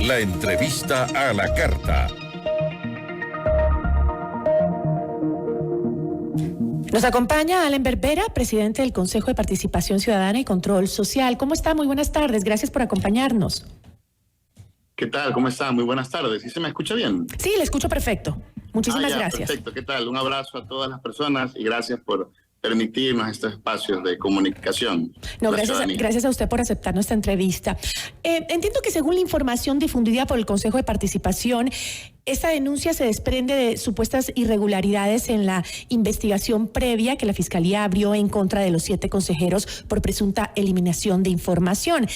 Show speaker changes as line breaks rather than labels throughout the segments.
La entrevista a la carta.
Nos acompaña Allen Berbera, presidente del Consejo de Participación Ciudadana y Control Social. ¿Cómo está? Muy buenas tardes. Gracias por acompañarnos.
¿Qué tal? ¿Cómo está? Muy buenas tardes. ¿Sí se me escucha bien?
Sí, le escucho perfecto. Muchísimas gracias.
Perfecto. ¿Qué tal? Un abrazo a todas las personas y gracias por permitirnos estos espacios de comunicación.
No, gracias a usted por aceptar nuestra entrevista. Entiendo que según la información difundida por el Consejo de Participación, esta denuncia se desprende de supuestas irregularidades en la investigación previa que la Fiscalía abrió en contra de los 7 consejeros por presunta eliminación de información.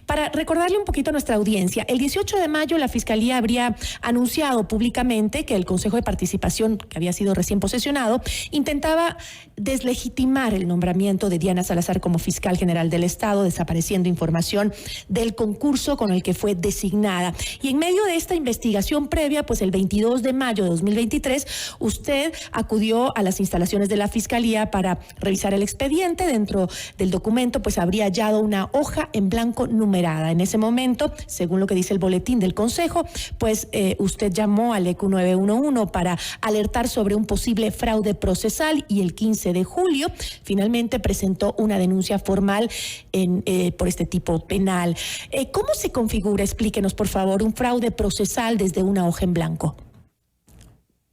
Para recordarle un poquito a nuestra audiencia, el 18 de mayo la Fiscalía habría anunciado públicamente que el Consejo de Participación, que había sido recién posesionado, intentaba deslegitimar el nombramiento de Diana Salazar como fiscal general del Estado, desapareciendo información del concurso con el que fue designada. Y en medio de esta investigación previa, pues el 22 de mayo de 2023, usted acudió a las instalaciones de la Fiscalía para revisar el expediente. Dentro del documento, pues habría hallado una hoja en blanco numerada. En ese momento, según lo que dice el boletín del Consejo, pues usted llamó al ECU 911 para alertar sobre un posible fraude procesal y el 15 de julio finalmente presentó una denuncia formal por este tipo penal. ¿Cómo se configura? Explíquenos, por favor, un fraude procesal desde una hoja en blanco.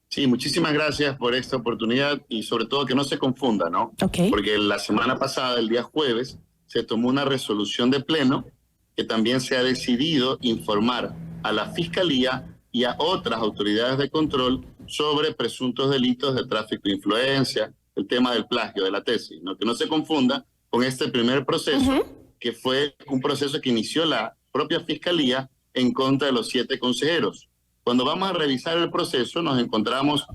Sí, muchísimas gracias por esta oportunidad y sobre todo que no se confunda, ¿no?
Okay.
Porque la semana pasada, el día jueves, se tomó una resolución de pleno que también se ha decidido informar a la Fiscalía y a otras autoridades de control sobre presuntos delitos de tráfico de influencia, el tema del plagio de la tesis, ¿no? Que no se confunda con este primer proceso, que fue un proceso que inició la propia Fiscalía en contra de los 7 consejeros. Cuando vamos a revisar el proceso, nos encontramos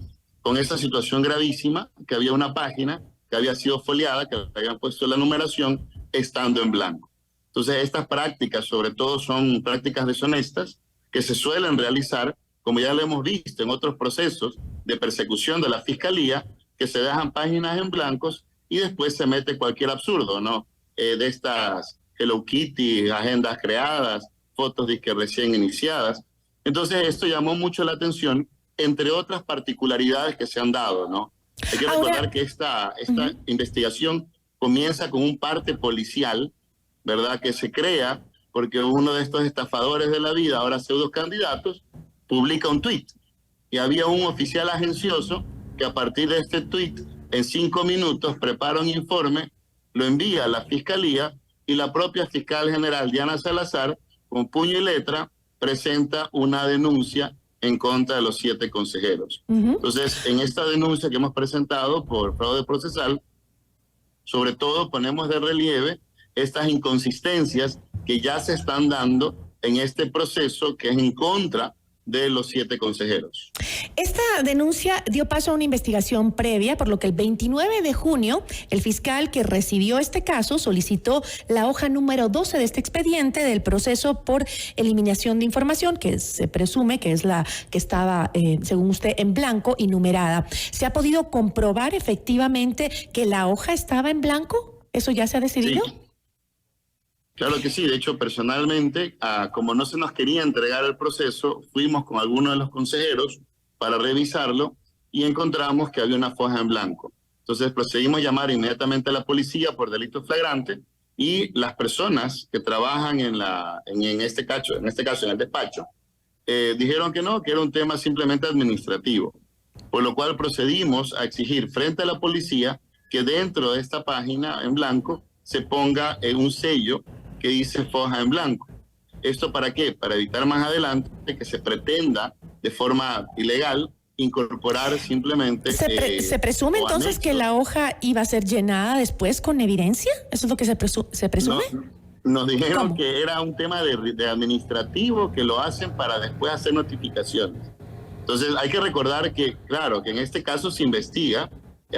con esa situación gravísima, que había una página que había sido foliada, que habían puesto la numeración estando en blanco. Entonces, estas prácticas, sobre todo, son prácticas deshonestas que se suelen realizar, como ya lo hemos visto en otros procesos de persecución de la Fiscalía, que se dejan páginas en blancos y después se mete cualquier absurdo, ¿no? De estas Hello Kitty, agendas creadas, fotos de que recién iniciadas. Entonces, esto llamó mucho la atención, entre otras particularidades que se han dado, ¿no? Hay que recordar que esta investigación comienza con un parte policial, ¿verdad? Que se crea porque uno de estos estafadores de la vida, ahora pseudo candidatos, publica un tuit. Y había un oficial agencioso que a partir de este tuit, en 5 minutos, prepara un informe, lo envía a la Fiscalía y la propia fiscal general Diana Salazar, con puño y letra, presenta una denuncia en contra de los 7 consejeros. Entonces, en esta denuncia que hemos presentado por fraude procesal, sobre todo ponemos de relieve estas inconsistencias que ya se están dando en este proceso que es en contra de los 7 consejeros.
Esta denuncia dio paso a una investigación previa, por lo que el 29 de junio el fiscal que recibió este caso solicitó la hoja número 12 de este expediente del proceso por eliminación de información, que se presume que es la que estaba, según usted, en blanco y numerada. ¿Se ha podido comprobar efectivamente que la hoja estaba en blanco? ¿Eso ya se ha decidido?
Sí. Claro que sí, de hecho personalmente, como no se nos quería entregar el proceso, fuimos con algunos de los consejeros para revisarlo y encontramos que había una hoja en blanco. Entonces procedimos a llamar inmediatamente a la policía por delito flagrante y las personas que trabajan en este caso en el despacho, dijeron que no, que era un tema simplemente administrativo, por lo cual procedimos a exigir frente a la policía que dentro de esta página en blanco se ponga un sello que dice hoja en blanco. ¿Esto para qué? Para evitar más adelante que se pretenda de forma ilegal incorporar simplemente...
¿Se presume entonces que la hoja iba a ser llenada después con evidencia? ¿Eso es lo que se presume?
Nos dijeron
¿Cómo?
que era un tema de administrativo que lo hacen para después hacer notificaciones. Entonces hay que recordar que, claro, que en este caso se investiga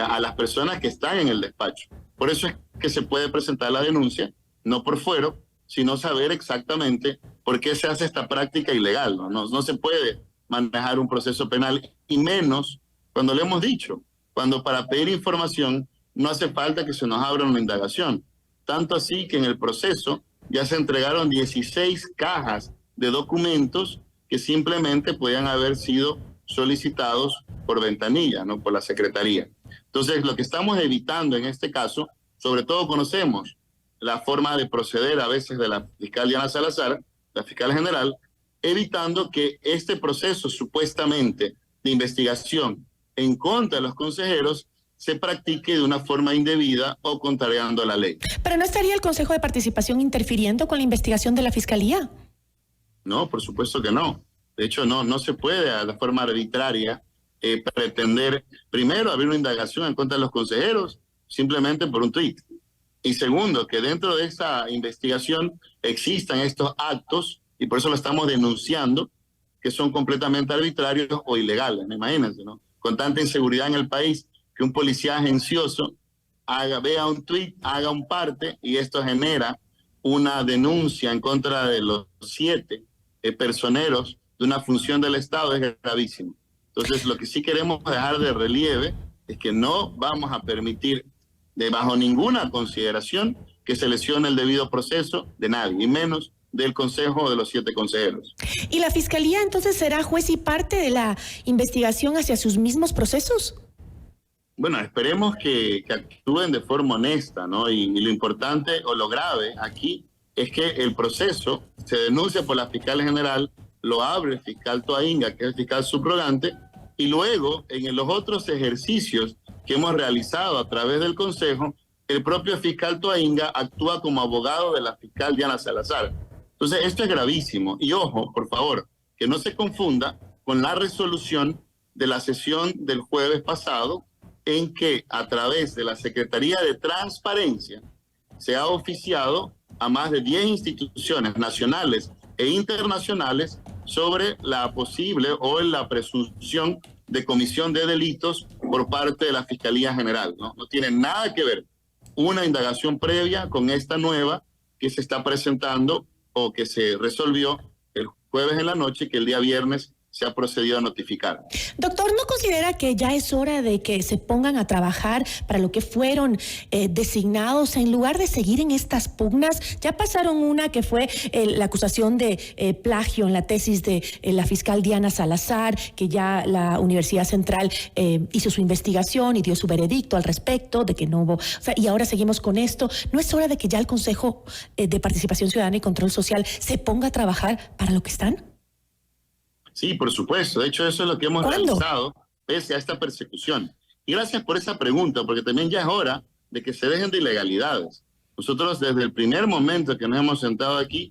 a las personas que están en el despacho. Por eso es que se puede presentar la denuncia, no por fuero, sino saber exactamente por qué se hace esta práctica ilegal. No se puede manejar un proceso penal, y menos cuando le hemos dicho, cuando para pedir información no hace falta que se nos abra una indagación. Tanto así que en el proceso ya se entregaron 16 cajas de documentos que simplemente podían haber sido solicitados por ventanilla, no por la Secretaría. Entonces, lo que estamos evitando en este caso, sobre todo conocemos la forma de proceder a veces de la fiscal Diana Salazar, la fiscal general, evitando que este proceso supuestamente de investigación en contra de los consejeros se practique de una forma indebida o contrariando la ley.
¿Pero no estaría el Consejo de Participación interfiriendo con la investigación de la Fiscalía?
No, por supuesto que no. De hecho, no se puede de forma arbitraria pretender, primero, abrir una indagación en contra de los consejeros simplemente por un tuit. Y segundo, que dentro de esa investigación existan estos actos, y por eso lo estamos denunciando, que son completamente arbitrarios o ilegales. Imagínense, ¿no? Con tanta inseguridad en el país, que un policía agencioso vea un tuit, haga un parte, y esto genera una denuncia en contra de los 7 personeros de una función del Estado, es gravísimo. Entonces, lo que sí queremos dejar de relieve es que no vamos a permitir, bajo ninguna consideración, que se lesione el debido proceso de nadie, y menos del Consejo de los 7 consejeros.
¿Y la Fiscalía entonces será juez y parte de la investigación hacia sus mismos procesos?
Bueno, esperemos que actúen de forma honesta, ¿no? Y lo importante o lo grave aquí es que el proceso se denuncia por la fiscal general, lo abre el fiscal Toainga, que es el fiscal subrogante, y luego en los otros ejercicios que hemos realizado a través del Consejo, el propio fiscal Toainga actúa como abogado de la fiscal Diana Salazar. Entonces, esto es gravísimo. Y ojo, por favor, que no se confunda con la resolución de la sesión del jueves pasado, en que a través de la Secretaría de Transparencia se ha oficiado a más de 10 instituciones nacionales e internacionales sobre la posible o la presunción de comisión de delitos por parte de la Fiscalía General, ¿no? No tiene nada que ver una indagación previa con esta nueva que se está presentando o que se resolvió el jueves en la noche, que el día viernes se ha procedido a notificar.
Doctor, ¿no considera que ya es hora de que se pongan a trabajar para lo que fueron designados en lugar de seguir en estas pugnas? Ya pasaron una que fue la acusación de plagio en la tesis de la fiscal Diana Salazar, que ya la Universidad Central hizo su investigación y dio su veredicto al respecto de que no hubo... O sea, y ahora seguimos con esto. ¿No es hora de que ya el Consejo de Participación Ciudadana y Control Social se ponga a trabajar para lo que están?
Sí, por supuesto. De hecho, eso es lo que hemos realizado pese a esta persecución. Y gracias por esa pregunta, porque también ya es hora de que se dejen de ilegalidades. Nosotros desde el primer momento que nos hemos sentado aquí,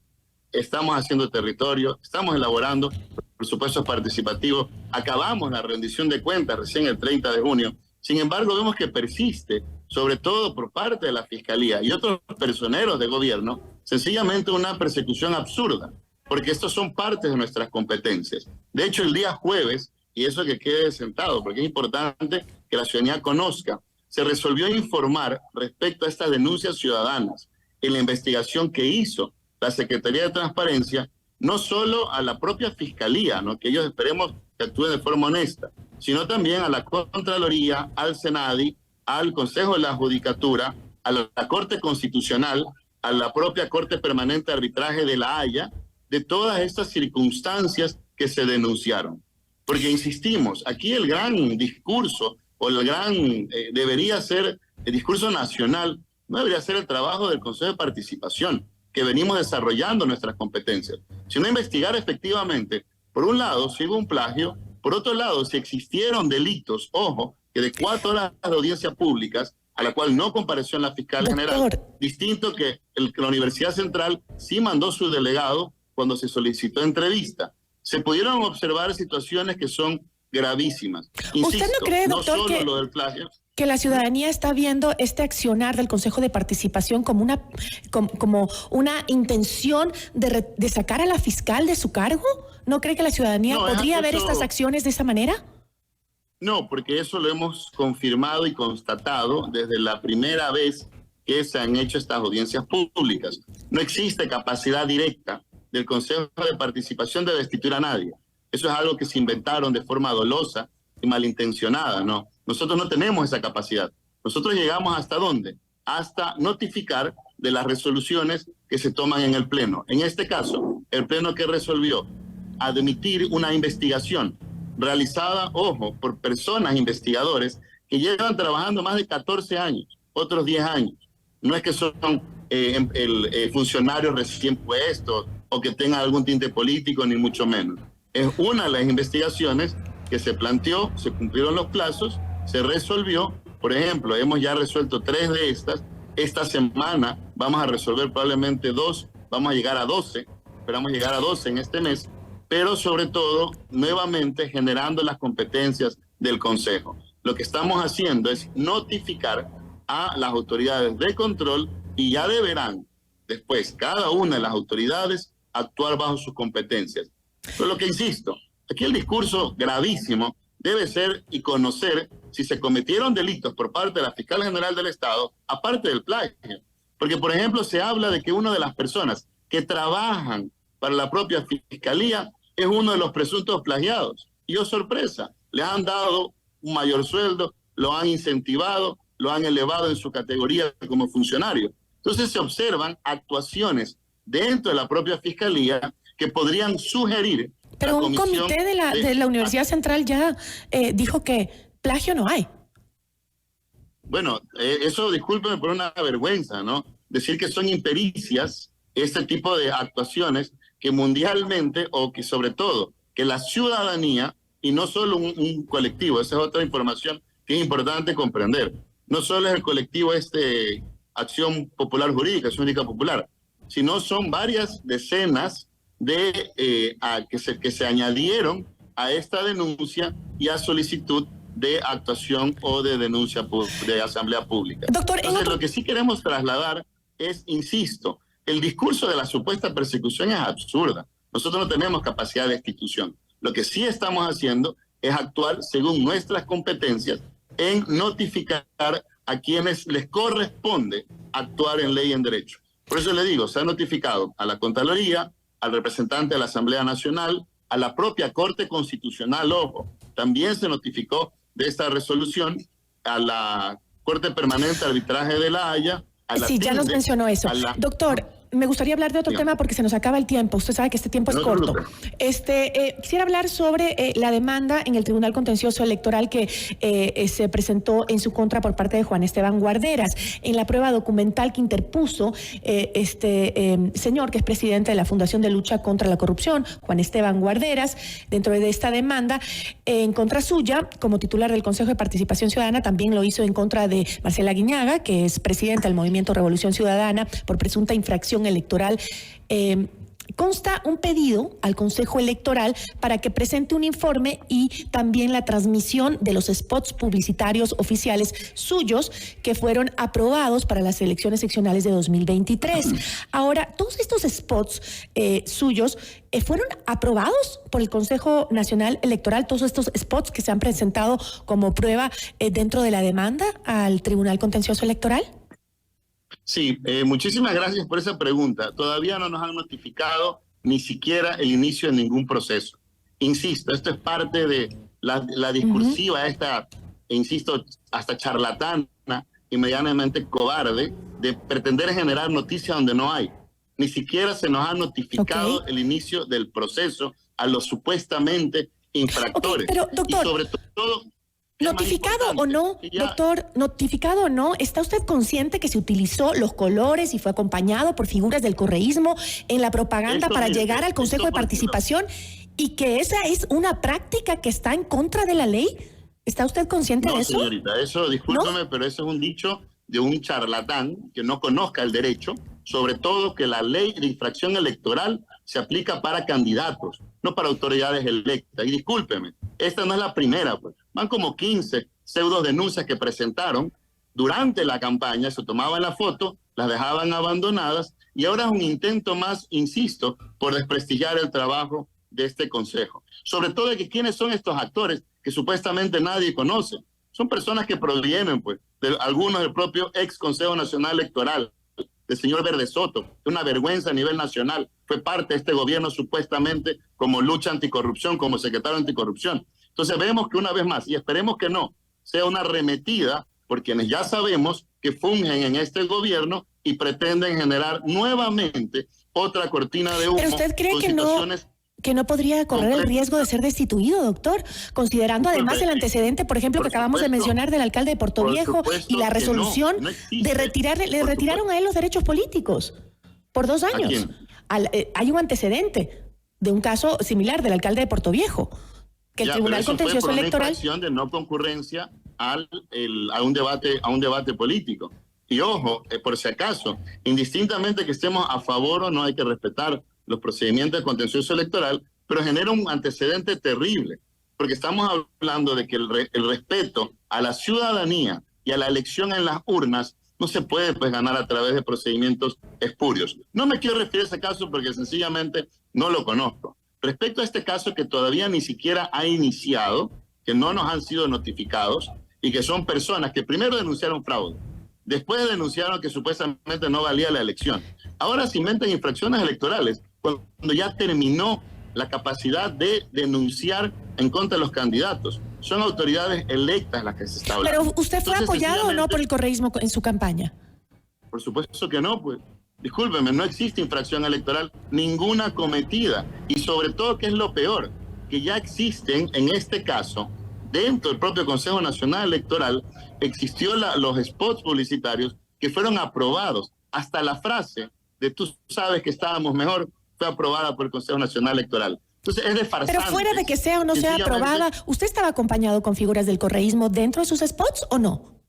estamos haciendo territorio, estamos elaborando presupuestos participativos, acabamos la rendición de cuentas recién el 30 de junio. Sin embargo, vemos que persiste, sobre todo por parte de la Fiscalía y otros personeros de gobierno, sencillamente una persecución absurda, porque estos son partes de nuestras competencias. De hecho, el día jueves, y eso que quede sentado, porque es importante que la ciudadanía conozca, se resolvió informar respecto a estas denuncias ciudadanas en la investigación que hizo la Secretaría de Transparencia, no solo a la propia Fiscalía, ¿no? Que ellos esperemos que actúen de forma honesta, sino también a la Contraloría, al Senadi, al Consejo de la Judicatura, a la Corte Constitucional, a la propia Corte Permanente de Arbitraje de La Haya, de todas estas circunstancias que se denunciaron. Porque insistimos, aquí el gran discurso o el gran debería ser el discurso nacional, no debería ser el trabajo del Consejo de Participación, que venimos desarrollando nuestras competencias, sino investigar efectivamente, por un lado, si hubo un plagio, por otro lado, si existieron delitos, ojo, que de 4 horas de audiencia públicas, a la cual no compareció la fiscal general, distinto que la Universidad Central sí mandó su delegado cuando se solicitó entrevista. Se pudieron observar situaciones que son gravísimas. Insisto,
¿usted no cree, doctor,
no solo lo del plagio,
que la ciudadanía está viendo este accionar del Consejo de Participación como una intención de sacar a la fiscal de su cargo? ¿No cree que la ciudadanía podría ver estas acciones de esa manera?
No, porque eso lo hemos confirmado y constatado desde la primera vez que se han hecho estas audiencias públicas. No existe capacidad directa del Consejo de Participación de destituir a nadie. Eso es algo que se inventaron de forma dolosa y malintencionada, ¿no? Nosotros no tenemos esa capacidad. Nosotros llegamos ¿hasta dónde? Hasta notificar de las resoluciones que se toman en el Pleno. En este caso, el Pleno que resolvió admitir una investigación realizada, ojo, por personas investigadores que llevan trabajando más de 14 años, otros 10 años. No es que son funcionarios recién puestos o que tengan algún tinte político, ni mucho menos. Es una de las investigaciones que se planteó, se cumplieron los plazos, se resolvió. Por ejemplo, hemos ya resuelto 3 de estas. Esta semana vamos a resolver probablemente 2, vamos a llegar a 12, esperamos llegar a 12 en este mes, pero sobre todo, nuevamente generando las competencias del Consejo. Lo que estamos haciendo es notificar a las autoridades de control y ya deberán después cada una de las autoridades actuar bajo sus competencias. Pero lo que insisto, aquí el discurso gravísimo debe ser y conocer si se cometieron delitos por parte de la Fiscal General del Estado, aparte del plagio. Porque, por ejemplo, se habla de que una de las personas que trabajan para la propia Fiscalía es uno de los presuntos plagiados. Y oh sorpresa, le han dado un mayor sueldo, lo han incentivado, lo han elevado en su categoría como funcionario. Entonces se observan actuaciones dentro de la propia Fiscalía que podrían sugerir...
Pero un comité de la Universidad Central ya dijo que plagio no hay.
Bueno, eso, discúlpeme, por una vergüenza, ¿no? Decir que son impericias este tipo de actuaciones que mundialmente, o que sobre todo, que la ciudadanía, y no solo un colectivo, esa es otra información que es importante comprender, no solo es el colectivo Acción Popular Jurídica, Acción Jurídica Popular, sino son varias decenas de que se añadieron a esta denuncia y a solicitud de actuación o de denuncia de asamblea pública.
Doctor,
entonces, lo que sí queremos trasladar es, insisto, el discurso de la supuesta persecución es absurda. Nosotros no tenemos capacidad de destitución. Lo que sí estamos haciendo es actuar según nuestras competencias en notificar a quienes les corresponde actuar en ley y en derecho. Por eso le digo, se ha notificado a la Contraloría, al representante de la Asamblea Nacional, a la propia Corte Constitucional, ojo, también se notificó de esta resolución, a la Corte Permanente de Arbitraje de La Haya, a la
Sí, ya nos mencionó eso. Doctor, me gustaría hablar de otro tema porque se nos acaba el tiempo. Usted sabe que este tiempo es corto. Quisiera hablar sobre la demanda en el Tribunal Contencioso Electoral que se presentó en su contra por parte de Juan Esteban Guarderas. En la prueba documental que interpuso señor que es presidente de la Fundación de Lucha contra la Corrupción, Juan Esteban Guarderas, dentro de esta demanda en contra suya, como titular del Consejo de Participación Ciudadana, también lo hizo en contra de Marcela Guiñaga, que es presidenta del Movimiento Revolución Ciudadana, por presunta infracción electoral. Consta un pedido al Consejo Electoral para que presente un informe y también la transmisión de los spots publicitarios oficiales suyos que fueron aprobados para las elecciones seccionales de 2023. Ahora, todos estos spots suyos fueron aprobados por el Consejo Nacional Electoral, todos estos spots que se han presentado como prueba dentro de la demanda al Tribunal Contencioso Electoral.
Sí, muchísimas gracias por esa pregunta. Todavía no nos han notificado ni siquiera el inicio de ningún proceso. Insisto, esto es parte de la discursiva, insisto, hasta charlatana y medianamente cobarde de pretender generar noticias donde no hay. Ni siquiera se nos ha notificado el inicio del proceso a los supuestamente infractores.
Pero, doctor,
y sobre todo...
¿Notificado o no, doctor? ¿Notificado o no? ¿Está usted consciente que se utilizó los colores y fue acompañado por figuras del correísmo en la propaganda para llegar al Consejo de Participación y que esa es una práctica que está en contra de la ley? ¿Está usted consciente de eso?
No, señorita, eso, discúlpeme, pero eso es un dicho de un charlatán que no conozca el derecho, sobre todo que la ley de infracción electoral se aplica para candidatos, no para autoridades electas. Y discúlpeme, esta no es la primera, pues. Van como 15 pseudo denuncias que presentaron durante la campaña, se tomaban la foto, las dejaban abandonadas y ahora es un intento más, insisto, por desprestigiar el trabajo de este Consejo. Sobre todo de que quiénes son estos actores que supuestamente nadie conoce. Son personas que provienen, pues, de algunos del propio ex Consejo Nacional Electoral, del señor Verde Soto, de una vergüenza a nivel nacional. Fue parte de este gobierno supuestamente como lucha anticorrupción, como secretario anticorrupción. Entonces vemos que una vez más, y esperemos que no, sea una arremetida por quienes ya sabemos que fungen en este gobierno y pretenden generar nuevamente otra cortina de humo.
¿Pero usted cree que no podría correr el riesgo de ser destituido, doctor? Considerando además el antecedente, por ejemplo, que acabamos de mencionar del alcalde de Portoviejo y la resolución de le retiraron a él los derechos políticos por 2 años. Hay un antecedente de un caso similar del alcalde de Portoviejo, que el Tribunal Contencioso Electoral...
Una infracción de no concurrencia a un debate político. Y ojo, por si acaso, indistintamente que estemos a favor o no, hay que respetar los procedimientos de contencioso electoral, pero genera un antecedente terrible, porque estamos hablando de que el respeto a la ciudadanía y a la elección en las urnas no se puede ganar a través de procedimientos espurios. No me quiero referir a ese caso porque sencillamente no lo conozco. Respecto a este caso que todavía ni siquiera ha iniciado, que no nos han sido notificados y que son personas que primero denunciaron fraude, después denunciaron que supuestamente no valía la elección. Ahora se inventan infracciones electorales cuando ya terminó la capacidad de denunciar en contra de los candidatos. Son autoridades electas las que se está hablando.
¿Pero usted fue apoyado o no por el correísmo en su campaña?
Por supuesto que no, pues. Discúlpeme, no existe infracción electoral ninguna cometida. Y sobre todo, ¿qué es lo peor? Que ya existen, en este caso, dentro del propio Consejo Nacional Electoral, existió los spots publicitarios que fueron aprobados. Hasta la frase de "tú sabes que estábamos mejor" fue aprobada por el Consejo Nacional Electoral. Entonces es de farsante.
Pero fuera de que sea o no sea aprobada, ¿usted estaba acompañado con figuras del correísmo dentro de sus spots o no?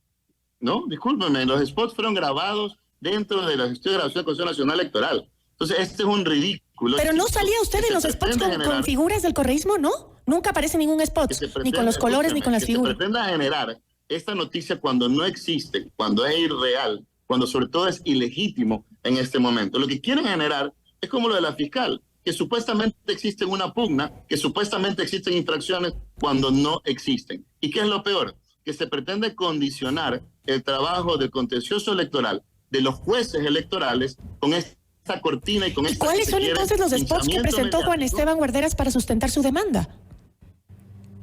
No, discúlpeme, los spots fueron grabados dentro de los estudios de grabación del Consejo Nacional Electoral. Entonces este es un ridículo.
Pero no salía usted en los spots con figuras del correísmo, ¿no? Nunca aparece ningún spot, ni con los colores ni con las figuras.
Se pretenda generar esta noticia cuando no existe, cuando es irreal, cuando sobre todo es ilegítimo en este momento. Lo que quieren generar es como lo de la fiscal, que supuestamente existe una pugna, que supuestamente existen infracciones cuando no existen. ¿Y qué es lo peor? Que se pretende condicionar el trabajo del contencioso electoral, de los jueces electorales, con esta cortina y con esta...
¿Cuáles son entonces los spots que presentó Juan Esteban Guarderas para sustentar su demanda?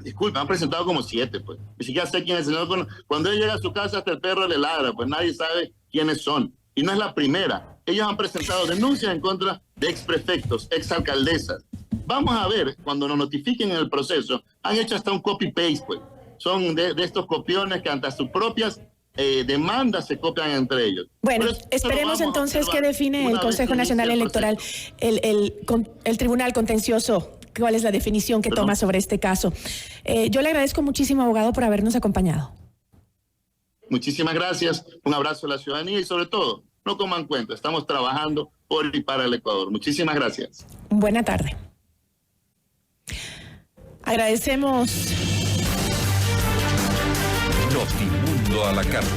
Disculpe, han presentado como 7, pues. Ni siquiera sé quién es el señor. Cuando él llega a su casa, hasta el perro le ladra, pues nadie sabe quiénes son. Y no es la primera. Ellos han presentado denuncias en contra de exprefectos, exalcaldesas. Vamos a ver, cuando nos notifiquen en el proceso, han hecho hasta un copy-paste, pues. Son de estos copiones que ante sus propias demandas se copian entre ellos.
Bueno, esperemos entonces que define el Consejo Nacional Electoral, el Tribunal Contencioso, cuál es la definición que toma sobre este caso. Yo le agradezco muchísimo, abogado, por habernos acompañado.
Muchísimas gracias, un abrazo a la ciudadanía y sobre todo, no coman cuenta, estamos trabajando por y para el Ecuador. Muchísimas gracias.
Buena tarde. Agradecemos.
Notimundo a la carta.